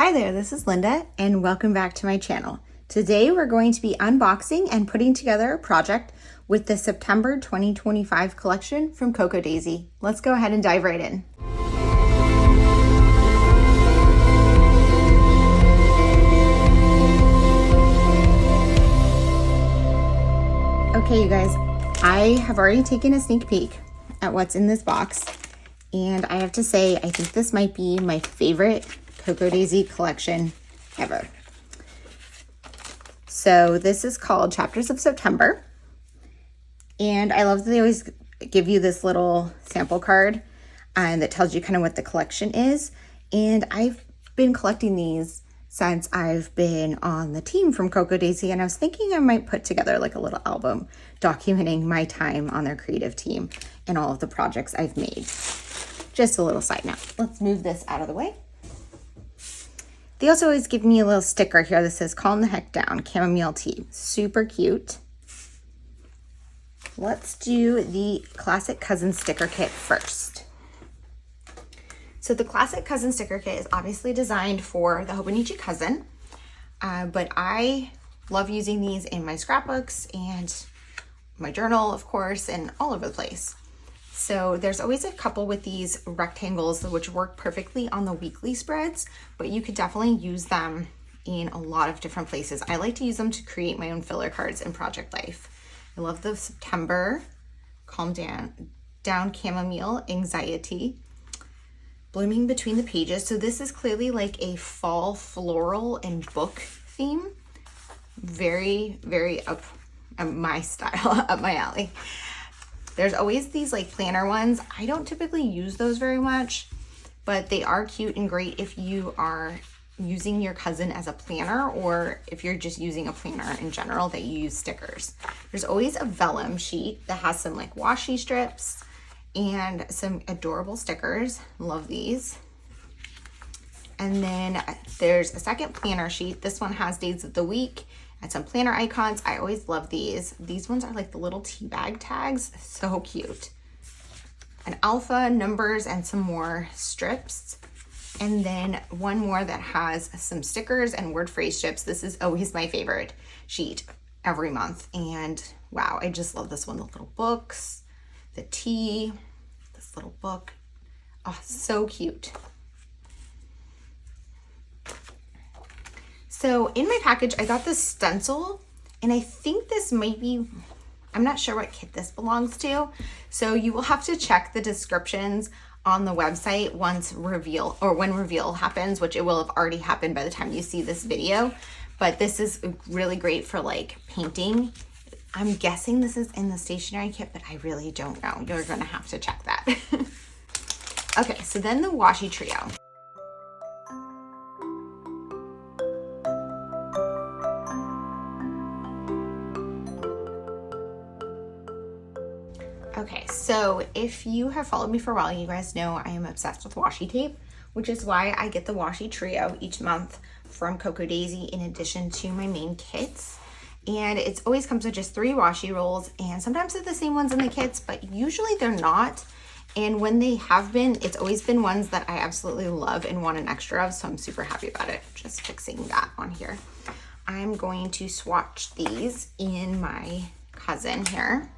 Hi there, this is Linda and welcome back to my channel. Today we're going to be unboxing and putting together a project with the September 2025 collection from Cocoa Daisy. Let's go ahead and dive right in. Okay, you guys, I have already taken a sneak peek at what's in this box, and I have to say, I think this might be my favorite Cocoa Daisy collection ever. So this is called Chapters of September, and I love that they always give you this little sample card that tells you kind of what the collection is. And I've been collecting these since I've been on the team from Cocoa Daisy, and I was thinking I might put together like a little album documenting my time on their creative team and all of the projects I've made. Just a little side note. Let's move this out of the way. They also always give me a little sticker here that says calm the heck down, chamomile tea. Super cute. Let's do the classic cousin sticker kit first. So the classic cousin sticker kit is obviously designed for the Hobonichi cousin, but I love using these in my scrapbooks and my journal, of course, and all over the place. So there's always a couple with these rectangles which work perfectly on the weekly spreads, but you could definitely use them in a lot of different places. I like to use them to create my own filler cards in Project Life. I love the September, calm down chamomile, anxiety, blooming between the pages. So this is clearly like a fall floral and book theme. Very, very up my style, up my alley. There's always these like planner ones. I don't typically use those very much, but they are cute and great if you are using your cousin as a planner, or if you're just using a planner in general that you use stickers. There's always a vellum sheet that has some like washi strips and some adorable stickers. Love these. And then there's a second planner sheet. This one has days of the week and some planner icons. I always love these. These ones are like the little tea bag tags. So cute. An alpha, numbers, and some more strips. And then one more that has some stickers and word phrase strips. This is always my favorite sheet every month. And wow, I just love this one. The little books, the tea, this little book. Oh, so cute. So in my package, I got this stencil, and I think this might be, I'm not sure what kit this belongs to. So you will have to check the descriptions on the website once reveal, or when reveal happens, which it will have already happened by the time you see this video. But this is really great for like painting. I'm guessing this is in the stationery kit, but I really don't know. You're gonna have to check that. Okay, so then the washi trio. Okay, so if you have followed me for a while, you guys know I am obsessed with washi tape, which is why I get the washi trio each month from Cocoa Daisy in addition to my main kits. And it always comes with just 3 washi rolls, and sometimes they're the same ones in the kits, but usually they're not. And when they have been, it's always been ones that I absolutely love and want an extra of, so I'm super happy about it. Just fixing that on here. I'm going to swatch these in my cousin here.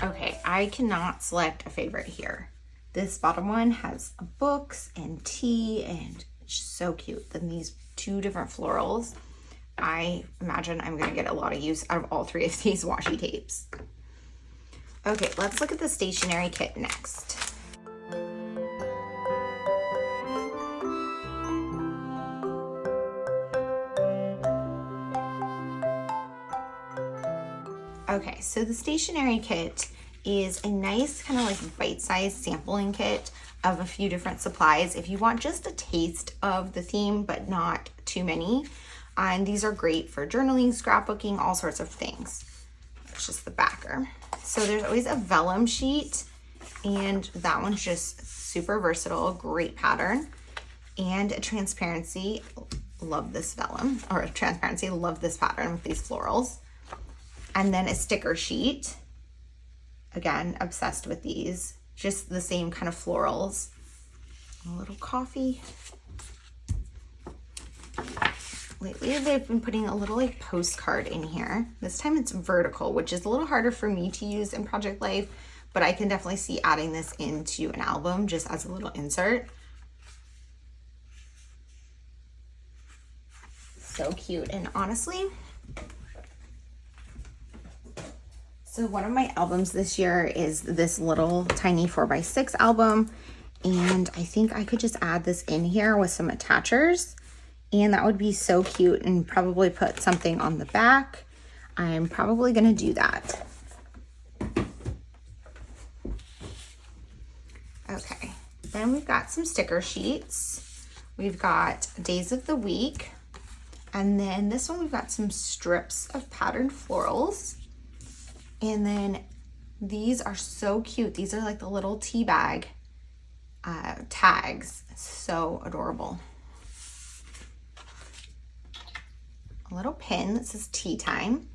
Okay, I cannot select a favorite here. This bottom one has books and tea, and it's so cute. Then these 2 different florals. I imagine I'm gonna get a lot of use out of all 3 of these washi tapes. Okay, let's look at the stationery kit next. Okay, so the stationery kit is a nice kind of like bite-sized sampling kit of a few different supplies if you want just a taste of the theme, but not too many. And these are great for journaling, scrapbooking, all sorts of things. It's just the backer. So there's always a vellum sheet, and that one's just super versatile, great pattern. And a transparency, love this vellum, or a transparency, love this pattern with these florals. And then a sticker sheet, again, obsessed with these, just the same kind of florals. A little coffee. Lately, they've been putting a little like postcard in here. This time it's vertical, which is a little harder for me to use in Project Life, but I can definitely see adding this into an album just as a little insert. So cute. And honestly, so one of my albums this year is this little tiny 4x6 album, and I think I could just add this in here with some attachers, and that would be so cute, and probably put something on the back. I'm probably gonna do that. Okay, then we've got some sticker sheets. We've got days of the week, and then this one we've got some strips of patterned florals. And then these are so cute. These are like the little tea bag tags. So adorable. A little pin that says tea time.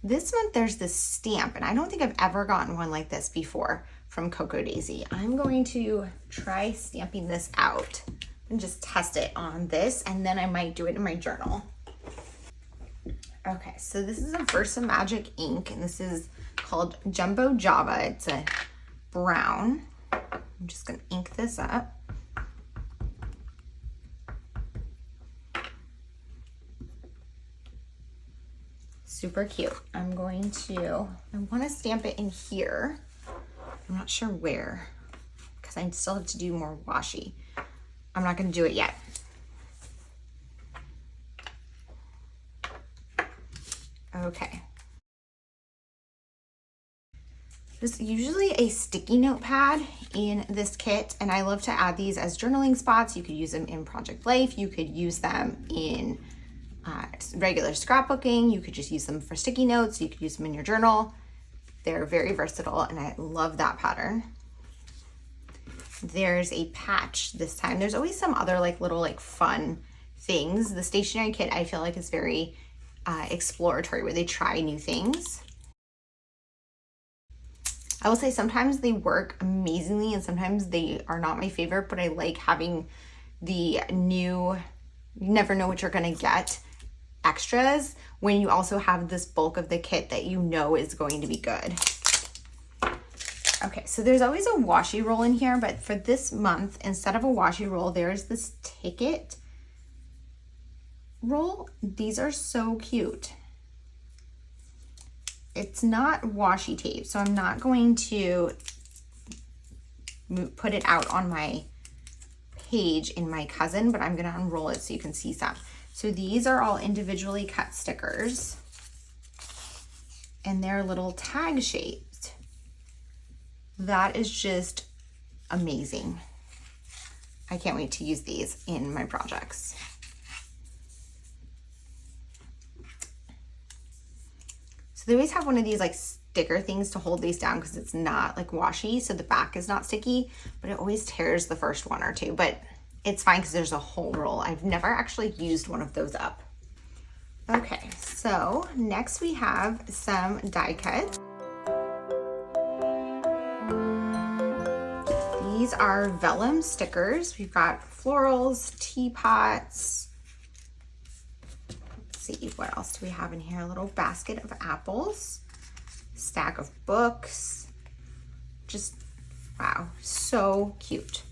This month there's this stamp, and I don't think I've ever gotten one like this before from Coco Daisy. I'm going to try stamping this out and just test it on this, and then I might do it in my journal. Okay, so this is a Versa Magic ink, and this is called Jumbo Java. It's a brown. I'm just gonna ink this up. Super cute. I wanna stamp it in here. I'm not sure where, because I still have to do more washi. I'm not gonna do it yet. Okay. There's usually a sticky note pad in this kit, and I love to add these as journaling spots. You could use them in Project Life. You could use them in regular scrapbooking. You could just use them for sticky notes. You could use them in your journal. They're very versatile, and I love that pattern. There's a patch this time. There's always some other like little like fun things. The stationery kit I feel like is very exploratory, where they try new things. I will say sometimes they work amazingly and sometimes they are not my favorite, but I like having the new, you never know what you're gonna get extras when you also have this bulk of the kit that you know is going to be good. Okay, so there's always a washi roll in here, but for this month, instead of a washi roll, there's this ticket roll. These are so cute. It's not washi tape, so I'm not going to put it out on my page in my cousin, but I'm gonna unroll it so you can see some. So these are all individually cut stickers, and they're little tag shaped. That is just amazing. I can't wait to use these in my projects. So they always have one of these like sticker things to hold these down because it's not like washi, so the back is not sticky, but it always tears the first one or two, but it's fine because there's a whole roll. I've never actually used one of those up. Okay, so next we have some die cuts. These are vellum stickers. We've got florals, teapots. Let's see, what else do we have in here? A little basket of apples, stack of books. Just, wow, so cute.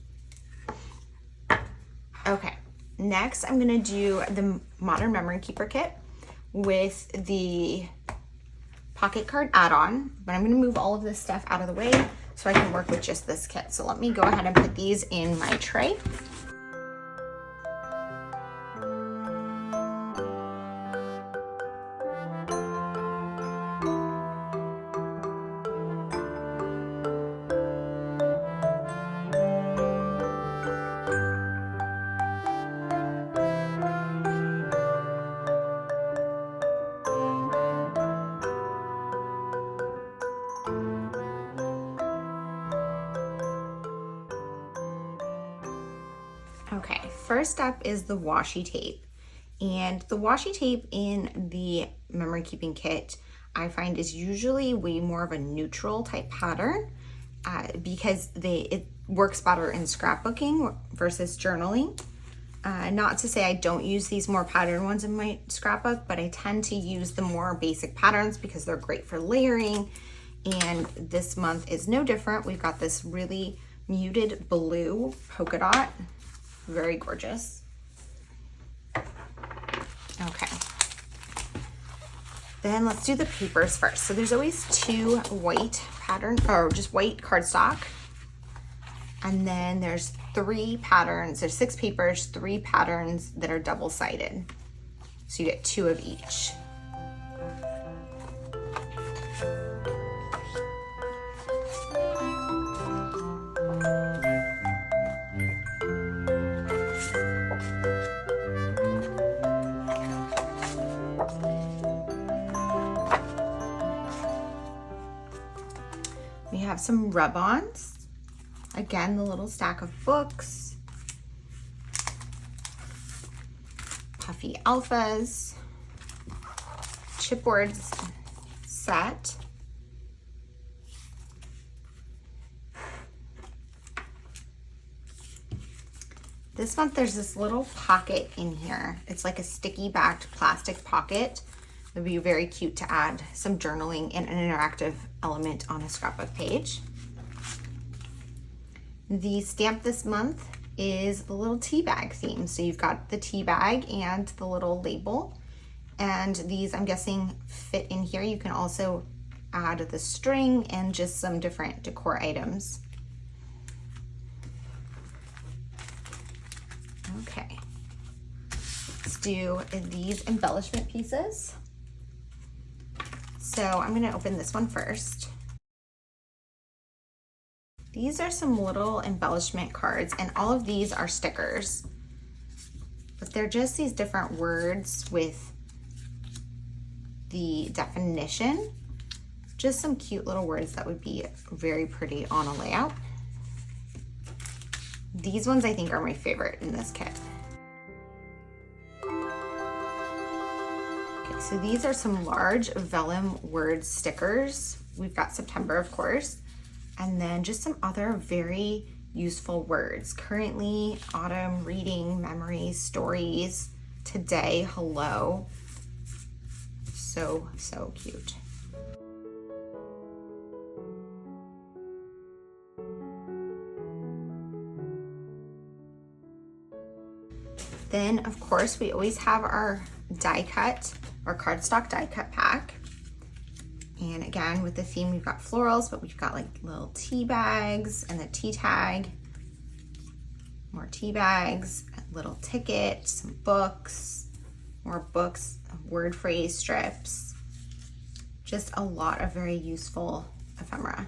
Okay, next I'm gonna do the Modern Memory Keeper kit with the pocket card add-on, but I'm gonna move all of this stuff out of the way so I can work with just this kit. So let me go ahead and put these in my tray. Okay, first up is the washi tape. And the washi tape in the memory keeping kit I find is usually way more of a neutral type pattern because it works better in scrapbooking versus journaling. Not to say I don't use these more patterned ones in my scrapbook, but I tend to use the more basic patterns because they're great for layering. And this month is no different. We've got this really muted blue polka dot, very gorgeous. Okay. Then let's do the papers first. So there's always two white pattern, or just white cardstock. And then there's three patterns, there's 6 papers, 3 patterns that are double-sided. So you get 2 of each. We have some rub-ons. Again, the little stack of books. Puffy alphas. Chipboards set. This month there's this little pocket in here. It's like a sticky backed plastic pocket. It would be very cute to add some journaling and an interactive element on a scrapbook page. The stamp this month is the little tea bag theme. So you've got the tea bag and the little label. And these, I'm guessing, fit in here. You can also add the string and just some different decor items. Okay, let's do these embellishment pieces. So I'm gonna open this one first. These are some little embellishment cards, and all of these are stickers, but they're just these different words with the definition. Just some cute little words that would be very pretty on a layout. These ones I think are my favorite in this kit. Okay, so these are some large vellum word stickers. We've got September, of course, and then just some other very useful words. Currently, autumn, reading, memories, stories, today, hello. So, so cute. Then, of course, we always have our die cut, our cardstock die cut pack. And again, with the theme, we've got florals, but we've got like little tea bags and the tea tag, more tea bags, a little ticket, some books, more books, word phrase strips, just a lot of very useful ephemera.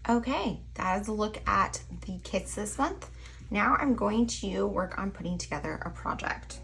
Okay, that is a look at the kits this month. Now I'm going to work on putting together a project.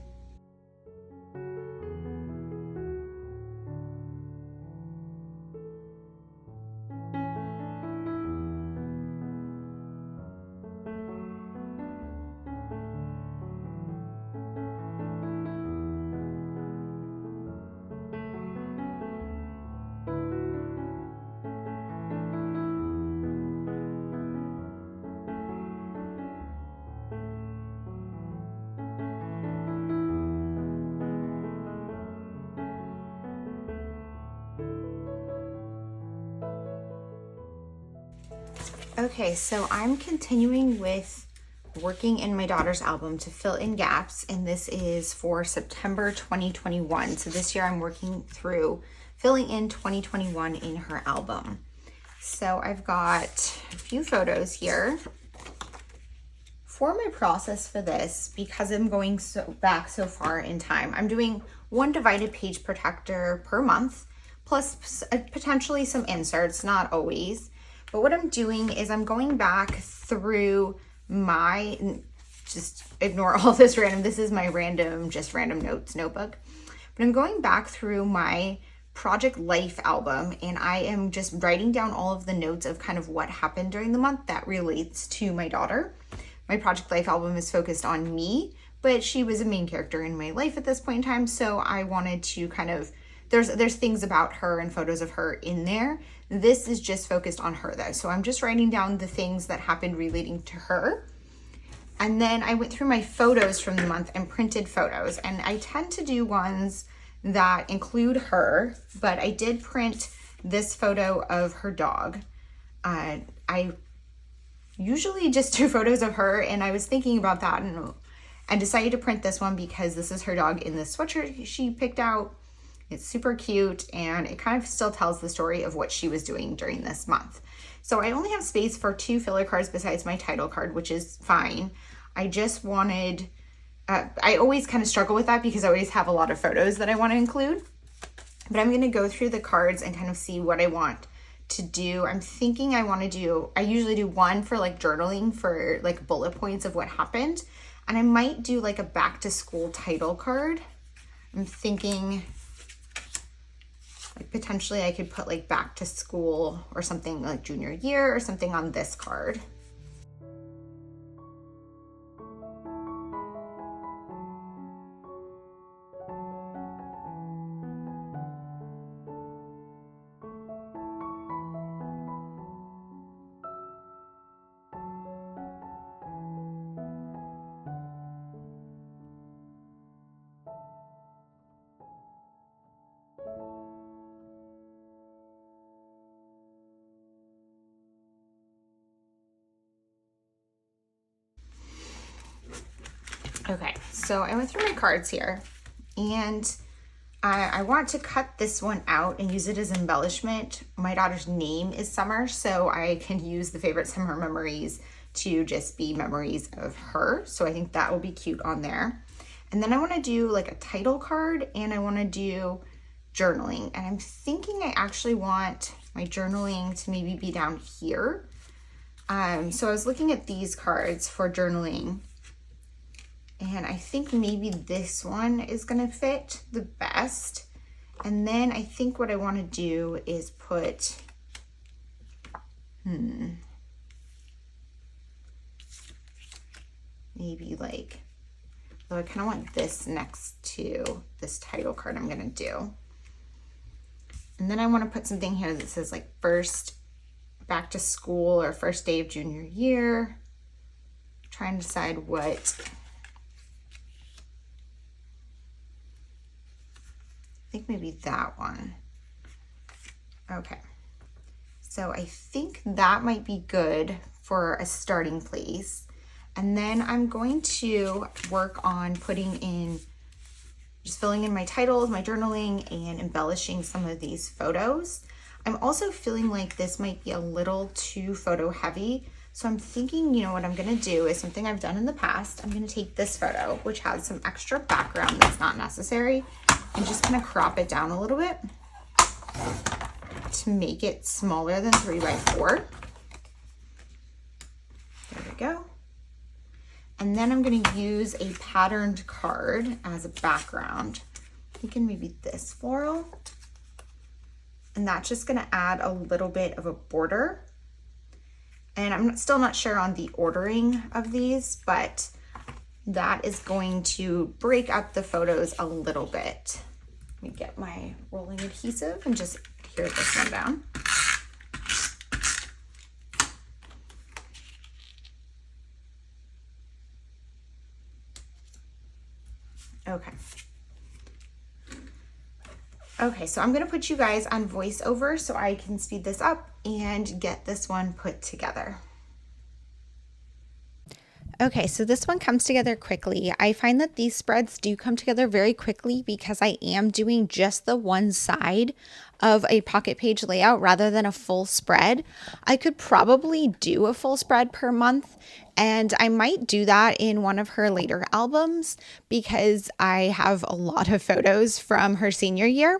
Okay, so I'm continuing with working in my daughter's album to fill in gaps, and this is for September 2021. So this year I'm working through filling in 2021 in her album. So I've got a few photos here. For my process for this, because I'm going back so far in time, I'm doing one divided page protector per month, plus potentially some inserts, not always. But what I'm doing is I'm going back through my, just ignore all this random, this is my just random notes notebook. But I'm going back through my Project Life album, and I am just writing down all of the notes of kind of what happened during the month that relates to my daughter. My Project Life album is focused on me, but she was a main character in my life at this point in time, so I wanted to kind of, there's things about her and photos of her in there. This is just focused on her though. So I'm just writing down the things that happened relating to her. And then I went through my photos from the month and printed photos. And I tend to do ones that include her, but I did print this photo of her dog. I usually just do photos of her, and I was thinking about that and decided to print this one because this is her dog in this sweatshirt she picked out. It's super cute, and it kind of still tells the story of what she was doing during this month. So I only have space for 2 filler cards besides my title card, which is fine. I just wanted, I always kind of struggle with that because I always have a lot of photos that I want to include. But I'm going to go through the cards and kind of see what I want to do. I'm thinking I want to do, I usually do one for like journaling for like bullet points of what happened. And I might do like a back to school title card. I'm thinking like potentially I could put like back to school or something like junior year or something on this card. Okay, so I went through my cards here, and I want to cut this one out and use it as embellishment. My daughter's name is Summer, so I can use the favorite summer memories to just be memories of her. So I think that will be cute on there. And then I want to do like a title card, and I want to do journaling. And I'm thinking I actually want my journaling to maybe be down here. So I was looking at these cards for journaling, and I think maybe this one is gonna fit the best. And then I think what I wanna do is put, maybe like, so I kinda want this next to this title card I'm gonna do. And then I wanna put something here that says like first back to school or first day of junior year. Trying to decide what, I think maybe that one. Okay, so I think that might be good for a starting place. And then I'm going to work on putting in, just filling in my titles, my journaling, and embellishing some of these photos. I'm also feeling like this might be a little too photo heavy. So I'm thinking, you know, what I'm gonna do is something I've done in the past. I'm gonna take this photo, which has some extra background that's not necessary, and just kind of crop it down a little bit to make it smaller than 3x4. There we go. And then I'm gonna use a patterned card as a background. I'm thinking maybe this floral. And that's just gonna add a little bit of a border. And I'm still not sure on the ordering of these, but that is going to break up the photos a little bit. Let me get my rolling adhesive and just adhere this one down. Okay. Okay, so I'm gonna put you guys on voiceover so I can speed this up and get this one put together. Okay, so this one comes together quickly. I find that these spreads do come together very quickly because I am doing just the one side of a pocket page layout rather than a full spread. I could probably do a full spread per month, and I might do that in one of her later albums because I have a lot of photos from her senior year.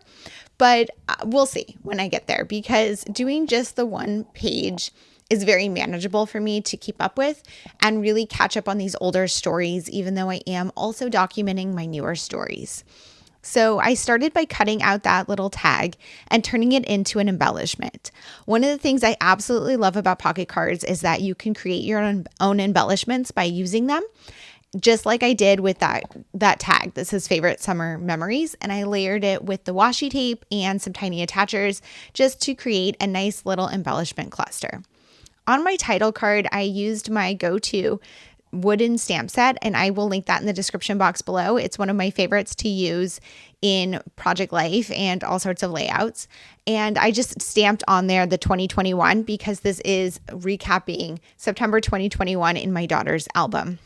But we'll see when I get there, because doing just the one page is very manageable for me to keep up with and really catch up on these older stories, even though I am also documenting my newer stories. So I started by cutting out that little tag and turning it into an embellishment. One of the things I absolutely love about pocket cards is that you can create your own embellishments by using them, just like I did with that tag that says favorite summer memories. And I layered it with the washi tape and some tiny attachers just to create a nice little embellishment cluster. On my title card, I used my go-to wooden stamp set, and I will link that in the description box below. It's one of my favorites to use in Project Life and all sorts of layouts. And I just stamped on there the 2021 because this is recapping September 2021 in my daughter's album.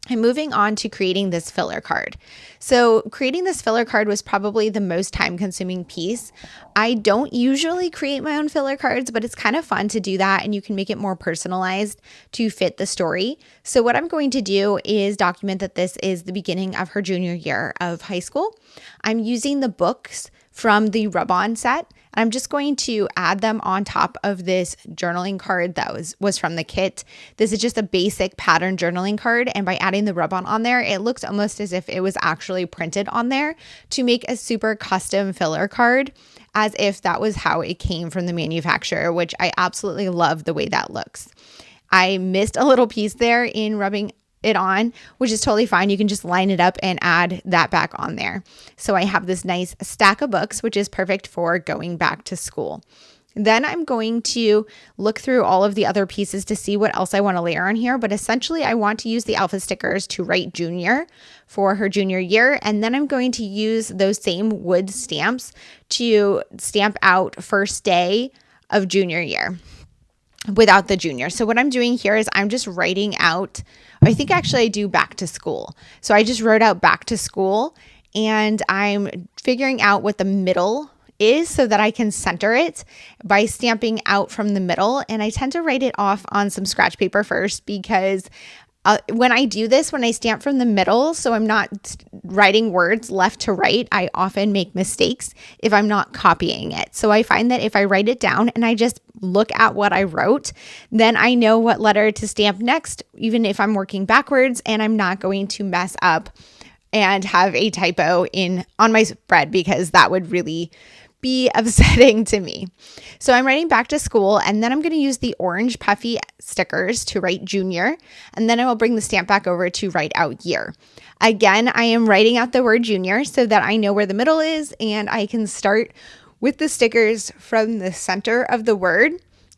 I'm moving on to creating this filler card. So creating this filler card was probably the most time-consuming piece. I don't usually create my own filler cards, but it's kind of fun to do that, and you can make it more personalized to fit the story. So what I'm going to do is document that this is the beginning of her junior year of high school. I'm using the books from the rub-on set, and I'm just going to add them on top of this journaling card that was from the kit. This is just a basic pattern journaling card, and by adding the rub-on on there, it looks almost as if it was actually printed on there to make a super custom filler card, as if that was how it came from the manufacturer, which I absolutely love the way that looks. I missed a little piece there in rubbing it on, which is totally fine. You can just line it up and add that back on there. So I have this nice stack of books, which is perfect for going back to school. Then I'm going to look through all of the other pieces to see what else I want to layer on here. But essentially, I want to use the alpha stickers to write junior for her junior year. And then I'm going to use those same wood stamps to stamp out first day of junior year without the junior. So what I'm doing here is I'm just writing out, I think actually I do back to school. So I just wrote out back to school, and I'm figuring out what the middle is so that I can center it by stamping out from the middle. And I tend to write it off on some scratch paper first, because when I do this, when I stamp from the middle, so I'm not writing words left to right, I often make mistakes if I'm not copying it. So I find that if I write it down and I just look at what I wrote, then I know what letter to stamp next, even if I'm working backwards, and I'm not going to mess up and have a typo on my spread, because that would really be upsetting to me. So I'm writing back to school, and then I'm going to use the orange puffy stickers to write junior, and then I will bring the stamp back over to write out year. Again, I am writing out the word junior so that I know where the middle is, and I can start with the stickers from the center of the word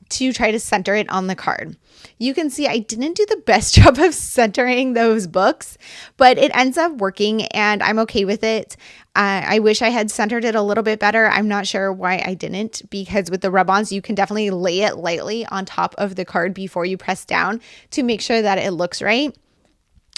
to try to center it on the card. You can see I didn't do the best job of centering those books, but it ends up working, and I'm okay with it. I wish I had centered it a little bit better. I'm not sure why I didn't, because with the rub-ons, you can definitely lay it lightly on top of the card before you press down to make sure that it looks right.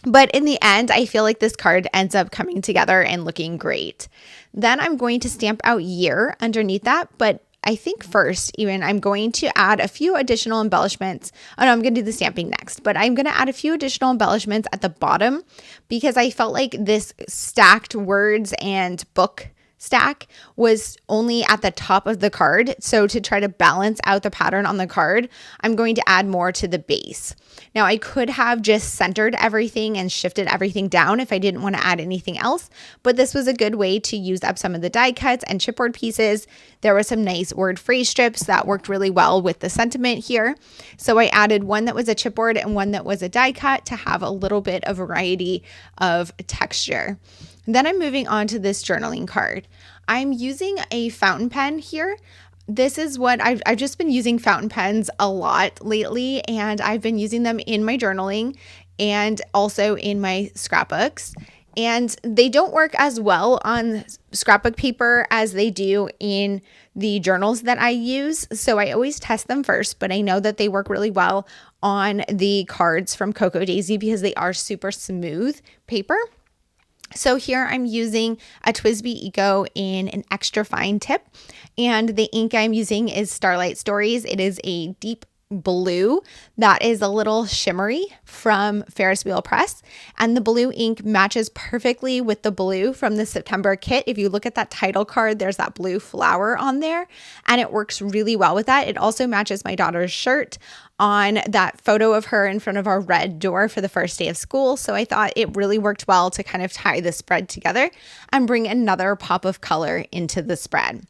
But in the end, I feel like this card ends up coming together and looking great. Then I'm going to stamp out year underneath that, but I think first, even I'm going to add a few additional embellishments. Oh no, I'm going to do the stamping next, but I'm going to add a few additional embellishments at the bottom, because I felt like this stacked words and book stack was only at the top of the card. So to try to balance out the pattern on the card, I'm going to add more to the base. Now I could have just centered everything and shifted everything down if I didn't want to add anything else, but this was a good way to use up some of the die cuts and chipboard pieces. There were some nice word phrase strips that worked really well with the sentiment here. So I added one that was a chipboard and one that was a die cut to have a little bit of variety of texture. Then I'm moving on to this journaling card. I'm using a fountain pen here. This is what I've just been using fountain pens a lot lately, and I've been using them in my journaling and also in my scrapbooks. And they don't work as well on scrapbook paper as they do in the journals that I use. So I always test them first, but I know that they work really well on the cards from Cocoa Daisy because they are super smooth paper. So here I'm using a TWSBI Eco in an extra fine tip, and the ink I'm using is Starlight Stories. It is a deep blue that is a little shimmery from Ferris Wheel Press, and the blue ink matches perfectly with the blue from the September kit. If you look at that title card, there's that blue flower on there, and it works really well with that. It also matches my daughter's shirt on that photo of her in front of our red door for the first day of school. So I thought it really worked well to kind of tie the spread together and bring another pop of color into the spread.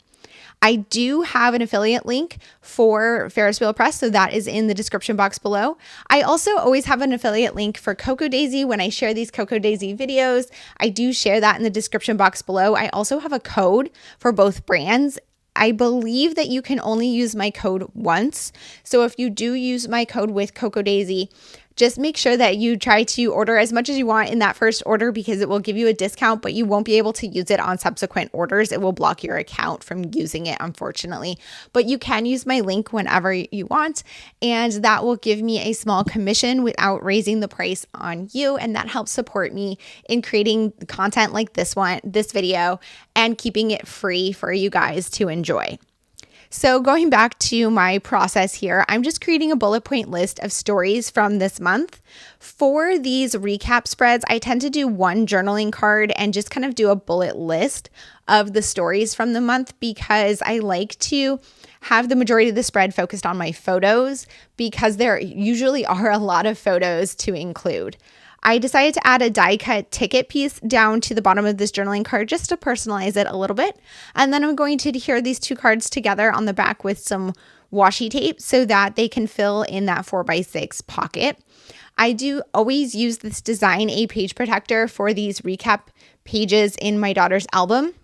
I do have an affiliate link for Ferris Wheel Press, so that is in the description box below. I also always have an affiliate link for Cocoa Daisy. When I share these Cocoa Daisy videos, I do share that in the description box below. I also have a code for both brands. I believe that you can only use my code once. So if you do use my code with Cocoa Daisy, just make sure that you try to order as much as you want in that first order because it will give you a discount, but you won't be able to use it on subsequent orders. It will block your account from using it, unfortunately. But you can use my link whenever you want, and that will give me a small commission without raising the price on you, and that helps support me in creating content like this video, and keeping it free for you guys to enjoy. So going back to my process here, I'm just creating a bullet point list of stories from this month. For these recap spreads, I tend to do one journaling card and just kind of do a bullet list of the stories from the month because I like to have the majority of the spread focused on my photos because there usually are a lot of photos to include. I decided to add a die cut ticket piece down to the bottom of this journaling card just to personalize it a little bit. And then I'm going to adhere these two cards together on the back with some washi tape so that they can fill in that 4x6 pocket. I do always use this Design A page protector for these recap pages in my daughter's album.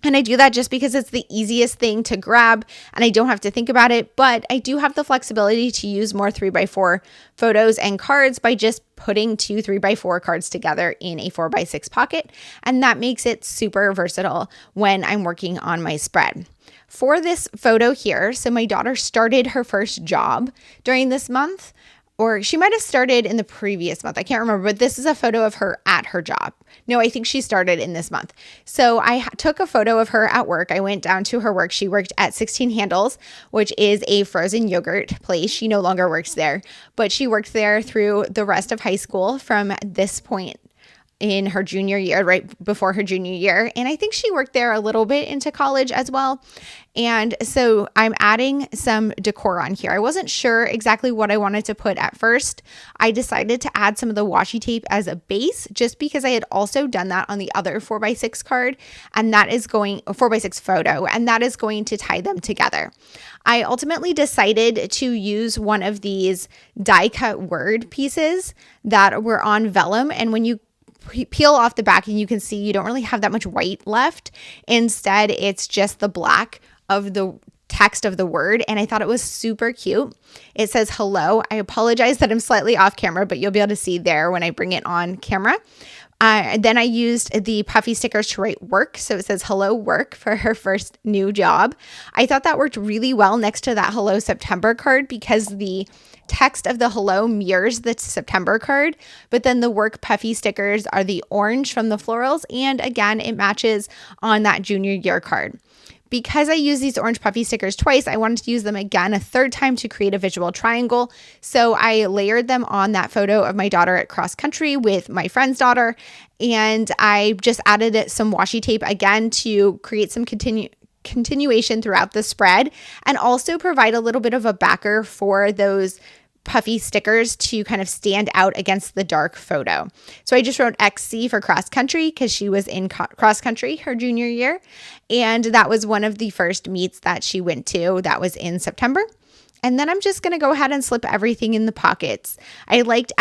And I do that just because it's the easiest thing to grab and I don't have to think about it, but I do have the flexibility to use more 3x4 photos and cards by just putting two 3x4 cards together in a 4x6 pocket. And that makes it super versatile when I'm working on my spread. For this photo here, so my daughter started her first job during this month, or she might have started in the previous month. I can't remember, but this is a photo of her at her job. No, I think she started in this month. So I took a photo of her at work. I went down to her work. She worked at 16 Handles, which is a frozen yogurt place. She no longer works there, but she worked there through the rest of high school from this point in her junior year, right before her junior year. And I think she worked there a little bit into college as well. And so I'm adding some decor on here. I wasn't sure exactly what I wanted to put at first. I decided to add some of the washi tape as a base just because I had also done that on the other 4x6 card, and that is going a 4x6 photo, and that is going to tie them together. I ultimately decided to use one of these die cut word pieces that were on vellum, and when you peel off the back and you can see you don't really have that much white left. Instead, it's just the black of the text of the word, and I thought it was super cute. It says hello. I apologize that I'm slightly off camera, but you'll be able to see there when I bring it on camera. Then I used the puffy stickers to write work. So it says hello work for her first new job. I thought that worked really well next to that hello September card because the text of the hello mirrors the September card, but then the work puffy stickers are the orange from the florals. And again, it matches on that junior year card. Because I use these orange puffy stickers twice, I wanted to use them again a third time to create a visual triangle. So I layered them on that photo of my daughter at cross country with my friend's daughter. And I just added some washi tape again to create some continuation throughout the spread and also provide a little bit of a backer for those puffy stickers to kind of stand out against the dark photo. So I just wrote XC for cross country because she was in cross country her junior year. And that was one of the first meets that she went to. That was in September. And then I'm just going to go ahead and slip everything in the pockets. I liked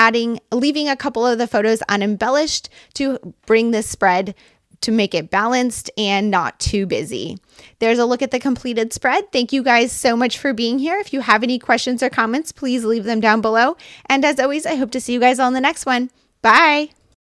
leaving a couple of the photos unembellished to bring this spread to make it balanced and not too busy. There's a look at the completed spread. Thank you guys so much for being here. If you have any questions or comments, please leave them down below. And as always, I hope to see you guys on the next one. Bye.